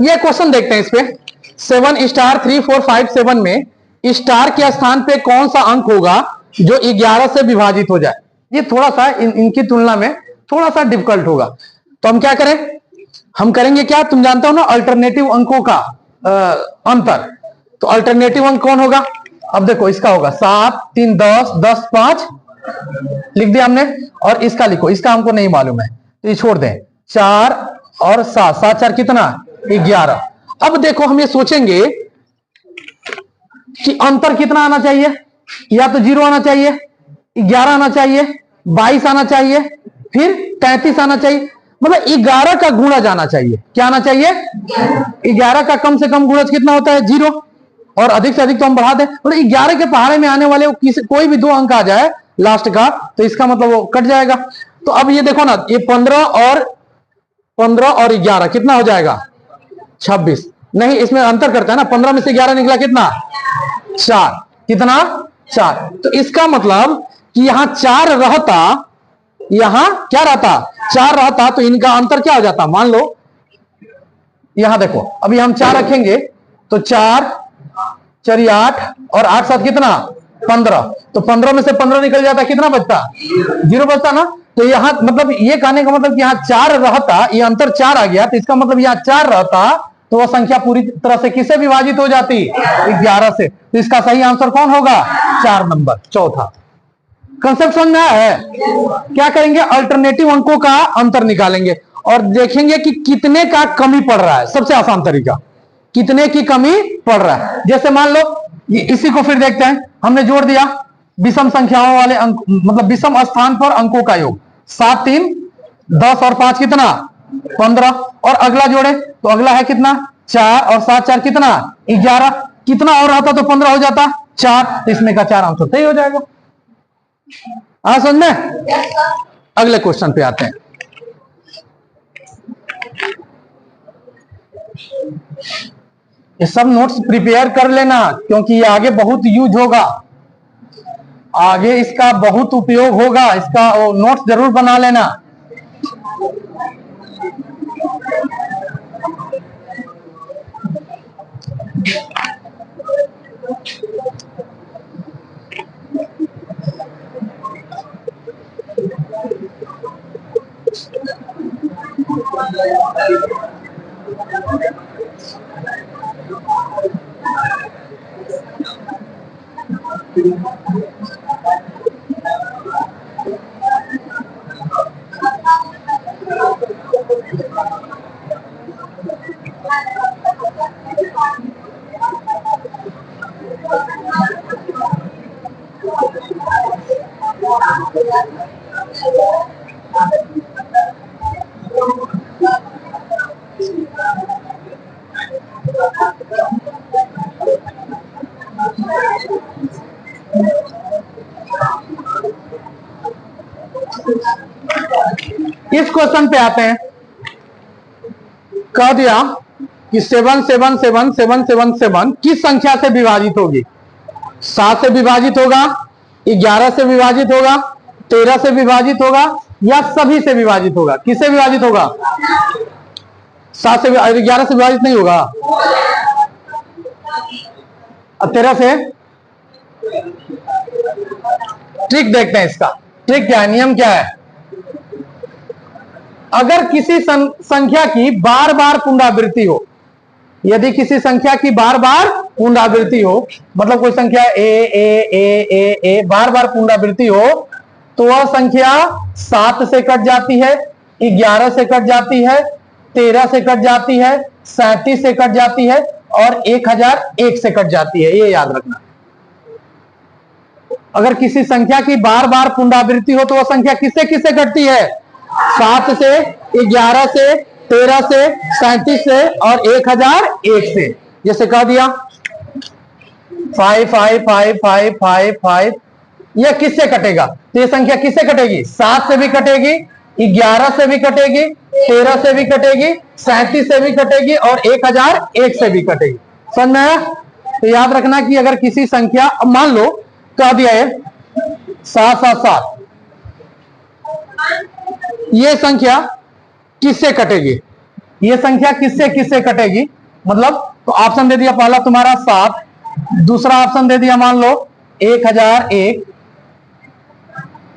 ये क्वेश्चन देखते हैं इस पे, 7 स्टार 3 4 5 7 में स्टार के स्थान पे कौन सा अंक होगा जो 11 से विभाजित हो जाए। ये थोड़ा सा इनकी तुलना में थोड़ा सा डिफिकल्ट होगा। तो हम क्या करें, हम करेंगे क्या, तुम जानते हो ना अल्टरनेटिव अंकों का अंतर। तो अल्टरनेटिव अंक कौन होगा, अब देखो इसका होगा 7 3 10 10 5 लिख दिया हमने, और इसका लिखो, इसका हमको नहीं मालूम है तो ये छोड़ दें। 4 और 7, 7 4 कितना, 11। अब देखो हम ये सोचेंगे कि अंतर कितना आना चाहिए, या तो 0 आना चाहिए, 11 आना चाहिए, 22 आना चाहिए, फिर 33 आना चाहिए। मतलब 11 का गुणा जाना चाहिए। क्या आना चाहिए, 11 का कम से कम गुणज कितना होता है, 0, और अधिक से अधिक तो हम बढ़ा दें। मतलब 11 के पहाड़े में आने वाले कोई भी 2 अंक आ जाए लास्ट का, तो इसका मतलब वो कट जाएगा। तो अब ये देखो ना, ये 15 और 11 कितना हो जाएगा, 26। नहीं, इसमें अंतर करता है ना, 15 में से 11 निकला कितना, 4, कितना 4। तो इसका मतलब कि यहां 4 रहता, यहां क्या रहता, 4 रहता, तो इनका अंतर क्या हो जाता, मान लो यहां देखो, अभी हम 4 रखेंगे तो 4 4 8 और 8 7 कितना, 15। तो 15 में से 15 निकल जाता, कितना बचता, 0 बचता ना। तो यहां मतलब ये कहने का मतलब कि यहां 4 रहता, ये अंतर 4 आ गया, तो इसका मतलब यहां 4 रहता तो वह संख्या पूरी तरह से किससे विभाजित हो जाती, 11 से। तो इसका सही आंसर कौन होगा, 4 नंबर, चौथा। कंसेप्ट समझ में आया है। क्या करेंगे, अल्टरनेटिव अंकों का अंतर निकालेंगे और देखेंगे कि कितने का कमी पड़ रहा है। सबसे आसान तरीका, कितने की कमी पड़ रहा है। जैसे मान लो इसी को फिर देखते हैं, हमने जोड़ दिया विषम संख्याओं वाले अंक, मतलब विषम स्थान पर अंकों का योग, 7 3 10 और 5 कितना, 15। और अगला जोड़े तो अगला है कितना, 4 और 7 4 कितना, 11। कितना और रहता तो 15 हो जाता, 4। तो इसमें का 4 आंसर सही हो जाएगा। समझ में। अगले क्वेश्चन पे आते हैं। ये सब नोट्स प्रिपेयर कर लेना, क्योंकि ये आगे बहुत यूज होगा, आगे इसका बहुत उपयोग होगा, इसका नोट्स जरूर बना लेना। इस क्वेश्चन पे आते हैं। कह दिया कि 7 7 7 7 7 7 किस संख्या से विभाजित होगी, 7 से विभाजित होगा, 11 से विभाजित होगा, 13 से विभाजित होगा, या सभी से विभाजित होगा। किससे विभाजित होगा, 7 से, 11 से विभाजित नहीं होगा। अब 13 से, ट्रिक देखते हैं इसका। ट्रिक क्या है, नियम क्या है, अगर किसी संख्या की बार बार पुनरावृत्ति हो, यदि किसी संख्या की बार बार पुनरावृत्ति हो, मतलब कोई संख्या ए बार बार पुनरावृत्ति हो, तो वह संख्या 7 से कट जाती है, 11 से कट जाती है, 13 से कट जाती है, 37 से कट जाती है और 1001 से कट जाती है। ये याद रखना। अगर किसी संख्या की बार बार पुनरावृत्ति हो तो वह संख्या किससे किससे कटती है? 7 से, 11 से, 13 से, 37 से और 1001 से। जैसे कह दिया 5 5 5 5 5 5, यह किससे कटेगा? तो ये संख्या किससे कटेगी? 7 से भी कटेगी, 11 से भी कटेगी, 13 से भी कटेगी, 37 से भी कटेगी और 1001 से भी कटेगी। समझ में आया? तो याद रखना कि अगर किसी संख्या, मान लो कह दिया है 777, ये संख्या किससे कटेगी? ये संख्या किससे किससे कटेगी? मतलब तो ऑप्शन दे दिया पहला तुम्हारा 7, दूसरा ऑप्शन दे दिया मान लो 1001,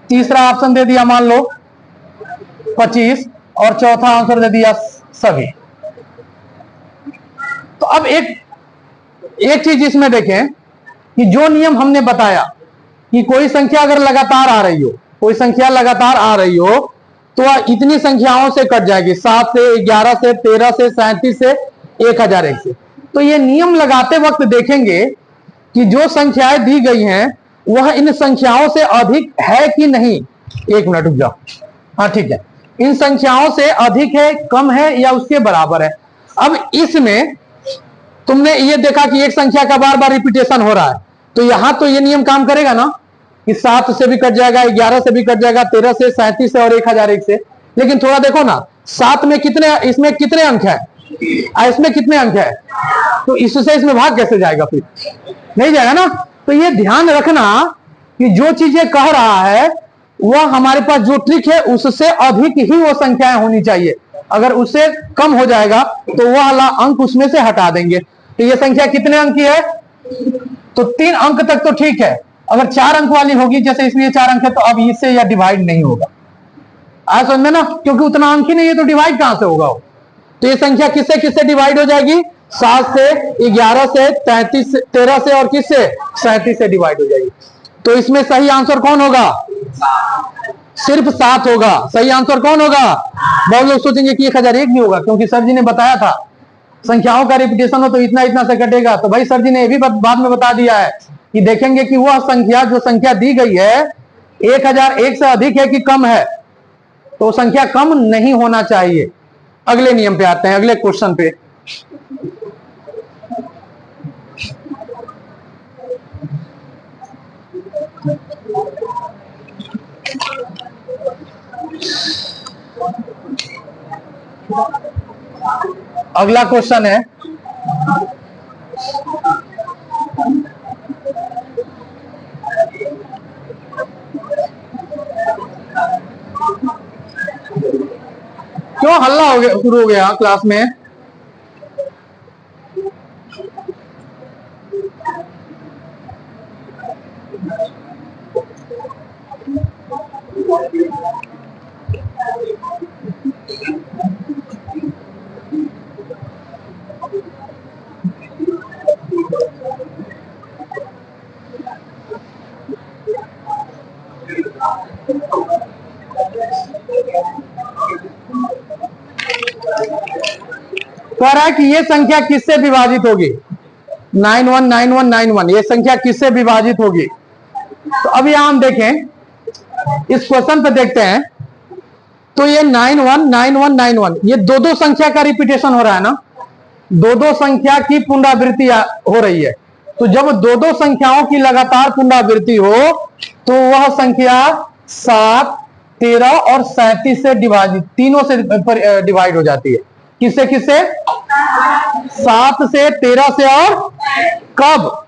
तीसरा ऑप्शन दे दिया मान लो 25 और चौथा आंसर दे दिया सभी। तो अब एक चीज इसमें देखें कि जो नियम हमने बताया कि कोई संख्या अगर लगातार आ रही हो, कोई संख्या लगातार आ रही हो तो वह इतनी संख्याओं से कट जाएगी, 7 से, 11 से, 13 से, 37 से, 1001 से। तो ये नियम लगाते वक्त देखेंगे कि जो संख्याएं दी गई हैं वह इन संख्याओं से अधिक है कि नहीं। एक मिनट रुक जाओ। हाँ ठीक है, इन संख्याओं से अधिक है, कम है या उसके बराबर है। अब इसमें तुमने ये देखा कि एक संख्या का बार बार रिपीटेशन हो रहा है, तो यहां तो ये नियम काम करेगा ना कि 7 से भी कट जाएगा, 11 से भी कट जाएगा, 13 से, 37 से और 1001 से। लेकिन थोड़ा देखो ना, 7 में कितने, इसमें कितने अंक है, इसमें कितने अंक है, तो इससे इसमें भाग कैसे जाएगा? फिर नहीं जाएगा ना। तो ये ध्यान रखना कि जो चीजें कह रहा है वह हमारे पास जो ट्रिक है उससे अधिक ही वो संख्याएं होनी चाहिए। अगर उससे कम हो जाएगा तो वह वाला अंक उसमें से हटा देंगे। तो ये संख्या कितने अंक की है? तो 3 अंक तक तो ठीक है। अगर 4 अंक वाली होगी, जैसे इसमें 4 अंक है, तो अब इससे यह डिवाइड नहीं होगा। आज समझ में ना, क्योंकि उतना अंक ही नहीं है तो डिवाइड कहां से होगा? तो ये संख्या किससे किससे डिवाइड हो जाएगी? 7 से, 11 से, 33 से, 13 से और किससे? 37 से डिवाइड हो जाएगी। तो इसमें सही आंसर कौन होगा? सिर्फ 7 होगा। सही आंसर कौन होगा? बहुत लोग सोचेंगे कि 1001 भी होगा, क्योंकि सर जी ने बताया था संख्याओं का रिपीटेशन हो तो इतना इतना से कटेगा। तो भाई सर जी ने ये भी बाद में बता दिया है कि देखेंगे कि वह संख्या, जो संख्या दी गई है 1001 से अधिक है कि कम है, तो संख्या कम नहीं होना चाहिए। अगले नियम पे आते हैं, अगले क्वेश्चन पे। अगला क्वेश्चन है क्यों हल्ला हो गया, शुरू हो गया क्लास में? कह रहा है कि ये संख्या किससे विभाजित होगी? 919191, ये संख्या किससे विभाजित होगी? तो अब यहां हम देखें, इस क्वेश्चन पे देखते हैं। तो ये 919191, ये दो संख्या का रिपीटेशन हो रहा है ना, दो संख्या की पुनरावृत्ति हो रही है। तो जब दो संख्याओं की लगातार पुनरावृत्ति हो तो वह संख्या 7, 13 और 37 से डिवाइड, तीनों से डिवाइड हो जाती है। किससे किससे? 7 से, 13 से और कब?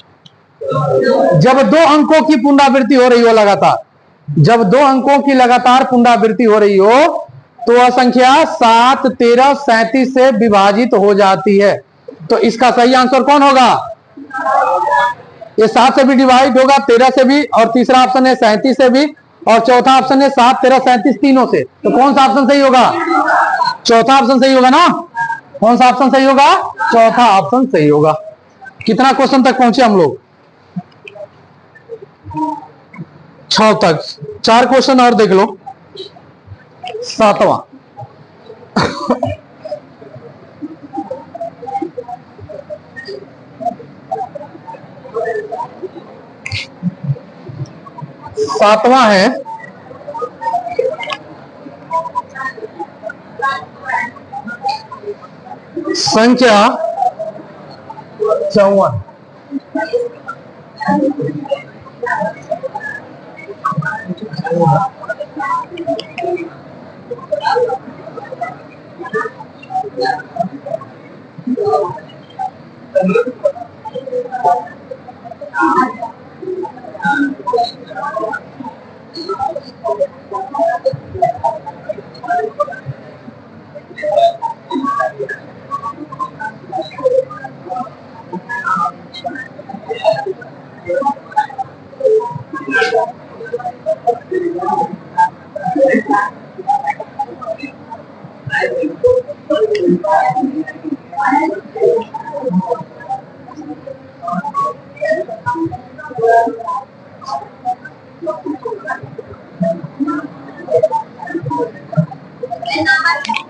जब 2 अंकों की पुनरावृत्ति हो रही हो लगातार। जब 2 अंकों की लगातार पुनरावृत्ति हो रही हो तो वह संख्या 7, 13, 37 से विभाजित हो जाती है। तो इसका सही आंसर कौन होगा? ये 7 से भी डिवाइड होगा, 13 से भी, और तीसरा ऑप्शन है 37 से भी, और चौथा ऑप्शन है 7, 13, 37 तीनों से। तो कौन सा ऑप्शन सही होगा? चौथा ऑप्शन सही होगा ना? कौन सा ऑप्शन सही होगा? चौथा ऑप्शन सही होगा। कितना क्वेश्चन तक पहुंचे हम लोग? 6 तक। 4 क्वेश्चन और देख लो। 7वां। सातवां है संख्या 54।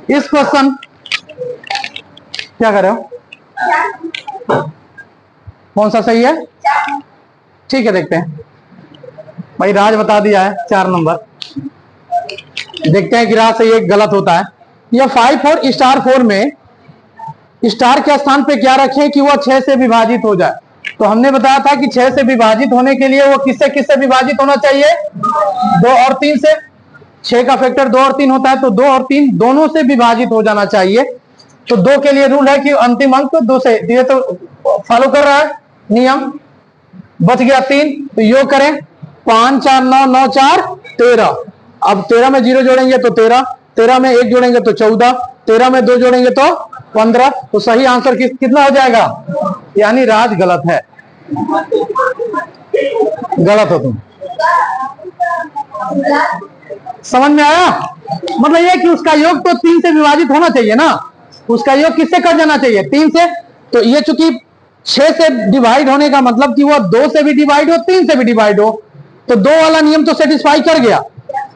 इस क्वेश्चन क्या कर रहे हो? कौन सा सही है? ठीक है, देखते हैं। भाई राज बता दिया है 4 नंबर। देखते हैं कि राज सही है गलत होता है। यह 5 और स्टार 4 में स्टार के स्थान पे क्या रखें कि वह 6 से विभाजित हो जाए? तो हमने बताया था कि 6 से विभाजित होने के लिए वो किससे किससे विभाजित होना चाहिए? 2 और 3 से। 6 का फैक्टर 2 और 3 होता है, तो 2 और 3 दोनों से विभाजित हो जाना चाहिए। तो 2 के लिए रूल है कि अंतिम अंक 2 से, ये तो फॉलो कर रहा है नियम। बच गया 3, तो योग करें। 5 4 9 9 4 13। अब 13 में 0 जोड़ेंगे तो 13, 13 में 1 जोड़ेंगे तो 14, 13 में 2 जोड़ेंगे तो 15। तो सही आंसर कितना हो जाएगा? यानी राज गलत है। गलत हो तुम। समझ में आया? मतलब यह कि उसका योग तो 3 से विभाजित होना चाहिए ना। उसका योग किससे कट जाना चाहिए? 3 से। तो ये चूंकि 6 से डिवाइड होने का मतलब कि वह 2 से भी डिवाइड हो, 3 से भी डिवाइड हो, तो 2 वाला नियम तो सेटिस्फाई कर गया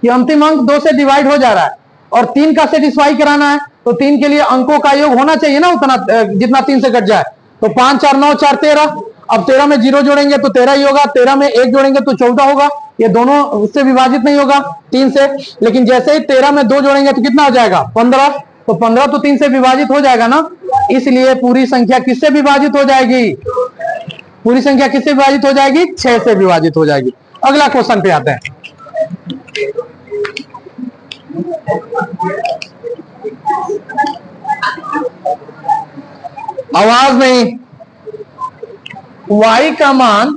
कि अंतिम अंक 2 से डिवाइड हो जा रहा है, और 3 का सेटिस्फाई कराना है तो 3 के लिए अंकों का योग होना चाहिए ना उतना, जितना 3 से कट जाए। तो 5 4 9 4 13। अब 13 में 0 जोड़ेंगे तो 13 ही होगा, 13 में 1 जोड़ेंगे तो 14 होगा। ये दोनों उससे विभाजित नहीं होगा 3 से। लेकिन जैसे ही 13 में 2 जोड़ेंगे तो कितना हो जाएगा? 15। तो 15 तो 3 से विभाजित हो जाएगा ना। इसलिए पूरी संख्या किससे विभाजित हो जाएगी? पूरी संख्या किससे विभाजित हो जाएगी? 6 से विभाजित हो जाएगी। अगला क्वेश्चन पे आते हैं। आवाज नहीं। y का मान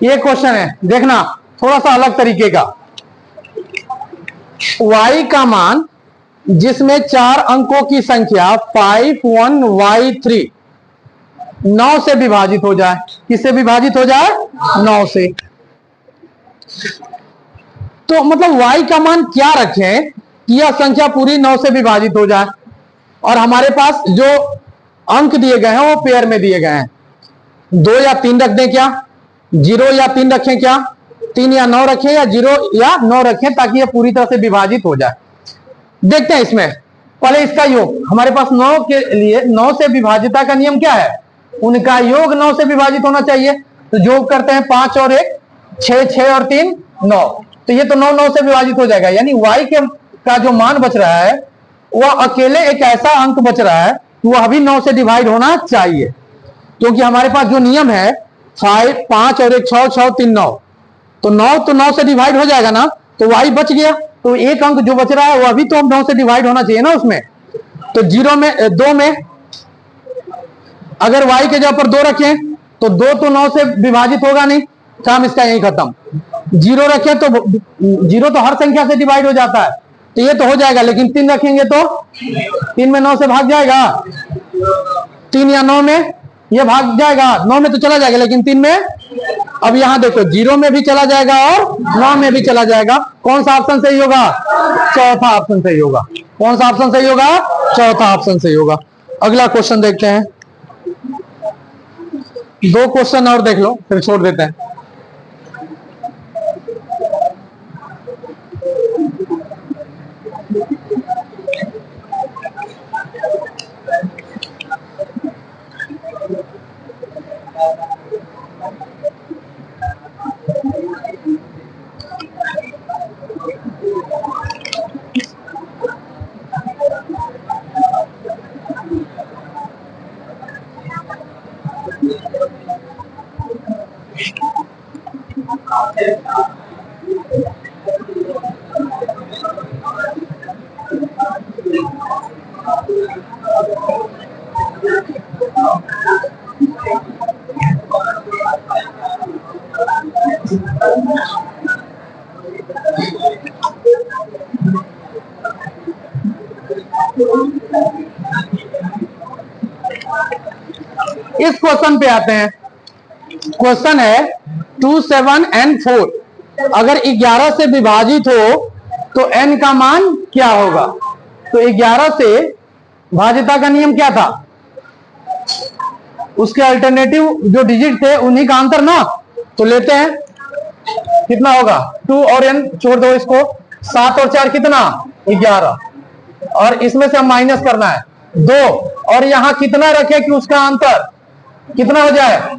ये क्वेश्चन है, देखना थोड़ा सा अलग तरीके का। y का मान जिसमें 4 अंकों की संख्या 5 1 y3 9 से विभाजित हो जाए। किससे विभाजित हो जाए? 9 से। तो मतलब y का मान क्या रखें कि यह संख्या पूरी 9 से विभाजित हो जाए। और हमारे पास जो अंक दिए गए हैं वो पेयर में दिए गए हैं। 2 या 3 रख दें क्या, 0 या 3 रखें क्या, 3 या 9 रखें या 0 या 9 रखें, ताकि ये पूरी तरह से विभाजित हो जाए। देखते हैं इसमें पहले इसका योग। हमारे पास 9 के लिए 9 से विभाजिता का नियम क्या है, उनका योग 9 से विभाजित होना चाहिए। तो योग करते हैं 5 और 1 6, 6 और 3 9, तो ये तो 9 9 से विभाजित हो जाएगा। यानी y का जो मान बच रहा है वह अकेले एक ऐसा अंक बच रहा है वह भी 9 से डिवाइड होना चाहिए, क्योंकि हमारे पास जो नियम है 5 और 1 6, 6 3 9, तो 9 से डिवाइड हो जाएगा ना, तो y बच गया। तो एक अंक जो बच रहा है वह भी तो 9 से डिवाइड होना चाहिए ना उसमें। तो 2 में अगर y के जगह पर 2 रखें तो 2 तो 9 से विभाजित होगा नहीं, काम इसका यही खत्म। 0 रखें तो 0 तो हर संख्या से डिवाइड हो जाता है, तो ये तो हो जाएगा। लेकिन 3 रखेंगे तो 3 में 9 से भाग जाएगा, 3 या 9 में ये भाग जाएगा, 9 में तो चला जाएगा, लेकिन 3 में। अब यहां देखो 0 में भी चला जाएगा और 9 में भी चला जाएगा। कौन सा ऑप्शन सही होगा, चौथा ऑप्शन सही होगा। कौन सा ऑप्शन सही होगा, चौथा ऑप्शन सही होगा। अगला क्वेश्चन देखते हैं, 2 क्वेश्चन और देख लो फिर छोड़ देते हैं। इस क्वेश्चन पे आते हैं। क्वेश्चन है 2, 7 and 4 अगर 11 से विभाजित हो तो n का मान क्या होगा। तो 11 से भाज्यता का नियम क्या था, उसके अल्टरनेटिव जो डिजिट थे उन्हीं का अंतर ना। तो लेते हैं कितना होगा, 2 और n छोड़ दो इसको, 7 और 4 कितना 11, और इसमें से हम माइनस करना है 2, और यहां कितना रखे कि उसका अंतर कितना हो जाए,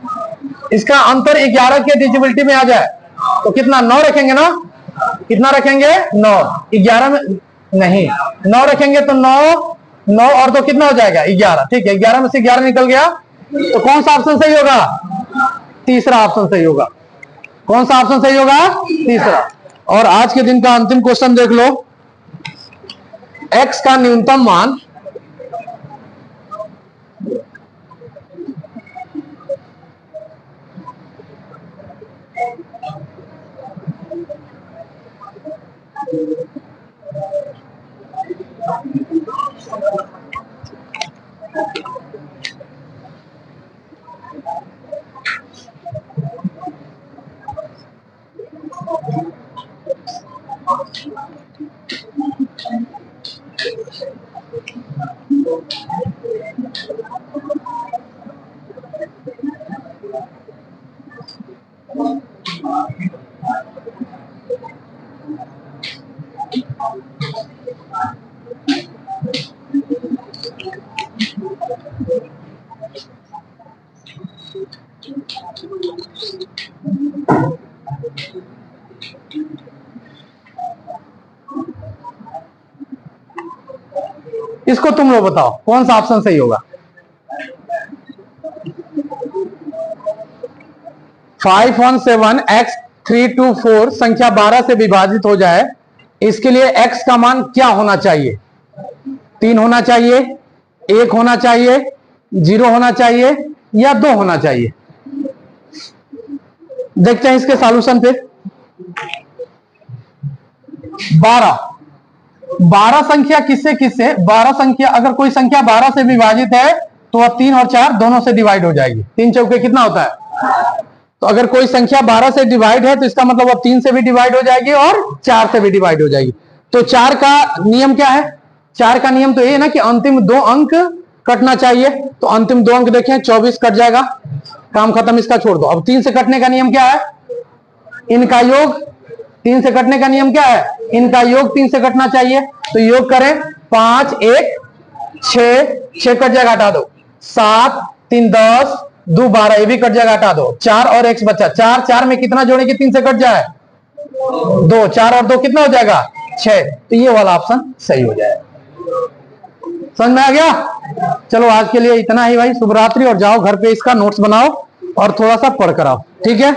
इसका अंतर 11 के डिजिबिलिटी में आ जाए। तो कितना 9 रखेंगे ना, कितना रखेंगे 9, 11 में नहीं 9 रखेंगे तो 9 और 2 कितना हो जाएगा 11। ठीक है, 11 में से 11 निकल गया, तो कौन सा ऑप्शन सही होगा, तीसरा ऑप्शन सही होगा। कौन सा ऑप्शन सही होगा, तीसरा। और आज के दिन का अंतिम क्वेश्चन देख लो, x का न्यूनतम मान इसको तुम लोग बताओ कौन सा ऑप्शन सही होगा। 517 x 324 संख्या 12 से विभाजित हो जाए, इसके लिए x का मान क्या होना चाहिए, 3 होना चाहिए, 1 होना चाहिए, 0 होना चाहिए या 2 होना चाहिए। देखते हैं इसके सॉल्यूशन पे। 12 संख्या किससे किससे, 12 संख्या अगर कोई संख्या 12 से विभाजित है तो वह 3 और 4 दोनों से डिवाइड हो जाएगी। 3 चौके कितना होता है, तो अगर कोई संख्या 12 से डिवाइड है तो इसका मतलब अब 3 से भी डिवाइड हो जाएगी और 4 से भी डिवाइड हो जाएगी। तो 4 का नियम क्या है, 4 का नियम तो ये है ना कि अंतिम 2 अंक कटना चाहिए, तो अंतिम 2 अंक देखें, 24 कट जाएगा, काम खत्म, इसका छोड़ दो। अब 3 से कटने का नियम क्या है? इनका योग। 3 से कटने का नियम क्या है? इनका योग 3 से कटना चाहिए, तो योग करें, 5 1 6, 6 कट जाएगा, हटा दो, 7 3 10 2 12, ये भी कट जाएगा, हटा दो, 4 और x बचा, 4 4 में कितना जोड़ेंगे 3 से कट जाए? 2, 4 और 2 कितना हो जाएगा? 6, तो ये वाला ऑप्शन सही हो जाएगा। समझ में आ गया? चलो आज के लिए इतना ही भाई, शुभ रात्रि, और जाओ घर पे इसका नोट्स बनाओ और थोड़ा सा पढ़ कर आओ, ठीक है।